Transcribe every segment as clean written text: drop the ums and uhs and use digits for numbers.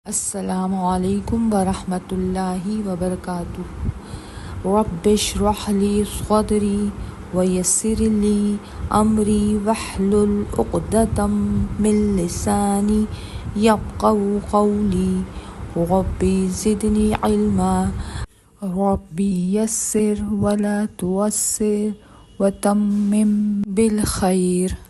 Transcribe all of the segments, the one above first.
السلام علیکم ورحمۃ اللہ وبرکاتہ۔ رب اشرح لی صدری ویسر لی امری واحلل عقدۃ من لسانی یفقہوا قولی۔ رب زدنی علما، رب یسر ولا تعسر وتمم بالخیر۔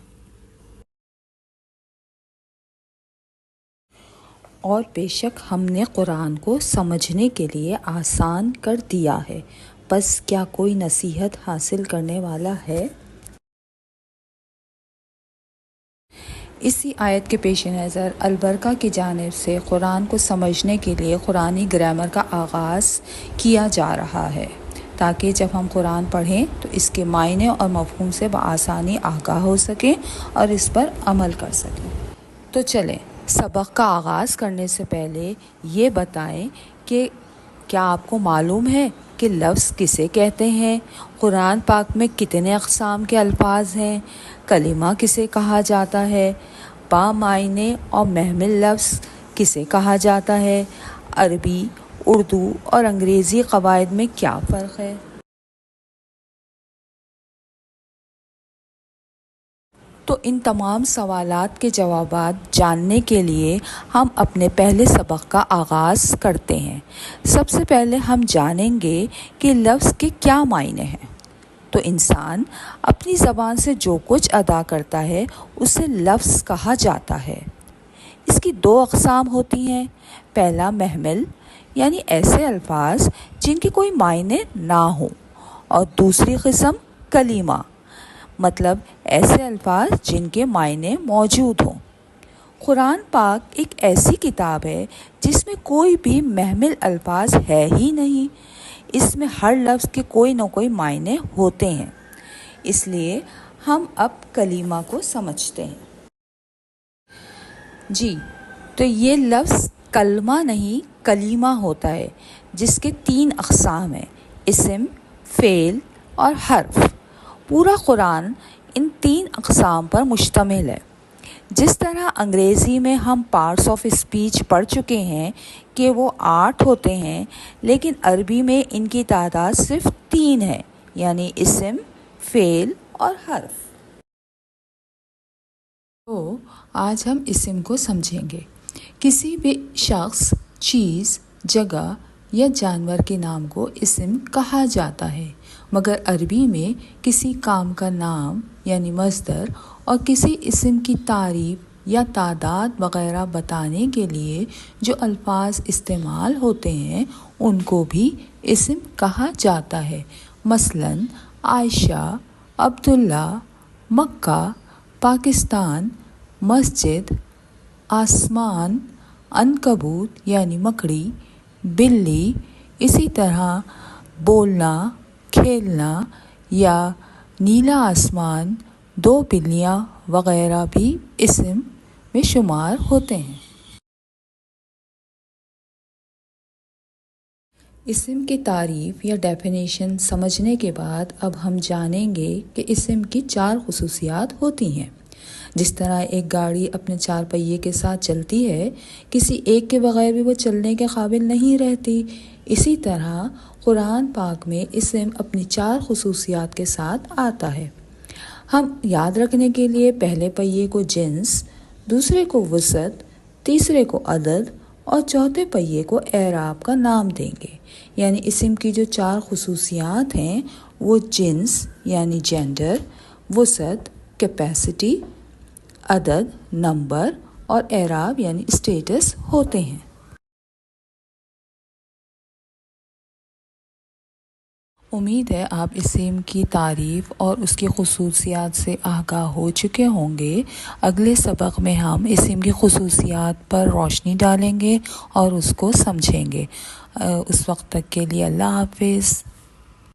اور بے شک ہم نے قرآن کو سمجھنے کے لیے آسان کر دیا ہے، بس کیا کوئی نصیحت حاصل کرنے والا ہے؟ اسی آیت کے پیش نظر البرقہ کی جانب سے قرآن کو سمجھنے کے لیے قرآنی گرامر کا آغاز کیا جا رہا ہے، تاکہ جب ہم قرآن پڑھیں تو اس کے معنی اور مفہوم سے بآسانی آگاہ ہو سکیں اور اس پر عمل کر سکیں۔ تو چلیں سبق کا آغاز کرنے سے پہلے یہ بتائیں کہ کیا آپ کو معلوم ہے کہ لفظ کسے کہتے ہیں؟ قرآن پاک میں کتنے اقسام کے الفاظ ہیں؟ کلمہ کسے کہا جاتا ہے؟ با معنی اور محمل لفظ کسے کہا جاتا ہے؟ عربی، اردو اور انگریزی قواعد میں کیا فرق ہے؟ تو ان تمام سوالات کے جوابات جاننے کے لیے ہم اپنے پہلے سبق کا آغاز کرتے ہیں۔ سب سے پہلے ہم جانیں گے کہ لفظ کے کیا معنی ہیں۔ تو انسان اپنی زبان سے جو کچھ ادا کرتا ہے اسے لفظ کہا جاتا ہے۔ اس کی دو اقسام ہوتی ہیں۔ پہلا محمل، یعنی ایسے الفاظ جن کی کوئی معنی نہ ہو، اور دوسری قسم کلمہ، مطلب ایسے الفاظ جن کے معنی موجود ہوں۔ قرآن پاک ایک ایسی کتاب ہے جس میں کوئی بھی محمل الفاظ ہے ہی نہیں۔ اس میں ہر لفظ کے کوئی نہ کوئی معنی ہوتے ہیں۔ اس لیے ہم اب کلمہ کو سمجھتے ہیں۔ جی، تو یہ لفظ کلمہ نہیں کلیمہ ہوتا ہے، جس کے 3 اقسام ہیں: اسم، فعل اور حرف۔ پورا قرآن ان 3 اقسام پر مشتمل ہے۔ جس طرح انگریزی میں ہم پارٹس آف اسپیچ پڑھ چکے ہیں کہ وہ 8 ہوتے ہیں، لیکن عربی میں ان کی تعداد صرف 3 ہے، یعنی اسم، فعل اور حرف۔ تو آج ہم اسم کو سمجھیں گے۔ کسی بھی شخص، چیز، جگہ یا جانور کے نام کو اسم کہا جاتا ہے، مگر عربی میں کسی کام کا نام یعنی مصدر اور کسی اسم کی تعریف یا تعداد وغیرہ بتانے کے لیے جو الفاظ استعمال ہوتے ہیں ان کو بھی اسم کہا جاتا ہے۔ مثلاً عائشہ، عبداللہ، مکہ، پاکستان، مسجد، آسمان، عنکبوت یعنی مکڑی، بلی۔ اسی طرح بولنا، کھیلنا یا نیلا آسمان، 2 بلیاں وغیرہ بھی اسم میں شمار ہوتے ہیں۔ اسم کی تعریف یا ڈیفینیشن سمجھنے کے بعد اب ہم جانیں گے کہ اسم کی 4 خصوصیات ہوتی ہیں۔ جس طرح ایک گاڑی اپنے 4 پہیے کے ساتھ چلتی ہے، کسی ایک کے بغیر بھی وہ چلنے کے قابل نہیں رہتی، اسی طرح قرآن پاک میں اسم اپنی 4 خصوصیات کے ساتھ آتا ہے۔ ہم یاد رکھنے کے لیے پہلے پہیے کو جنس، دوسرے کو وسعت، تیسرے کو عدد اور چوتھے پہیے کو اعراب کا نام دیں گے۔ یعنی اسم کی جو 4 خصوصیات ہیں وہ جنس یعنی جینڈر، وسعت کیپیسٹی، عدد نمبر اور اعراب یعنی اسٹیٹس ہوتے ہیں۔ امید ہے آپ اسم کی تعریف اور اس کی خصوصیات سے آگاہ ہو چکے ہوں گے۔ اگلے سبق میں ہم اسم کی خصوصیات پر روشنی ڈالیں گے اور اس کو سمجھیں گے۔ اس وقت تک کے لیے اللہ حافظ۔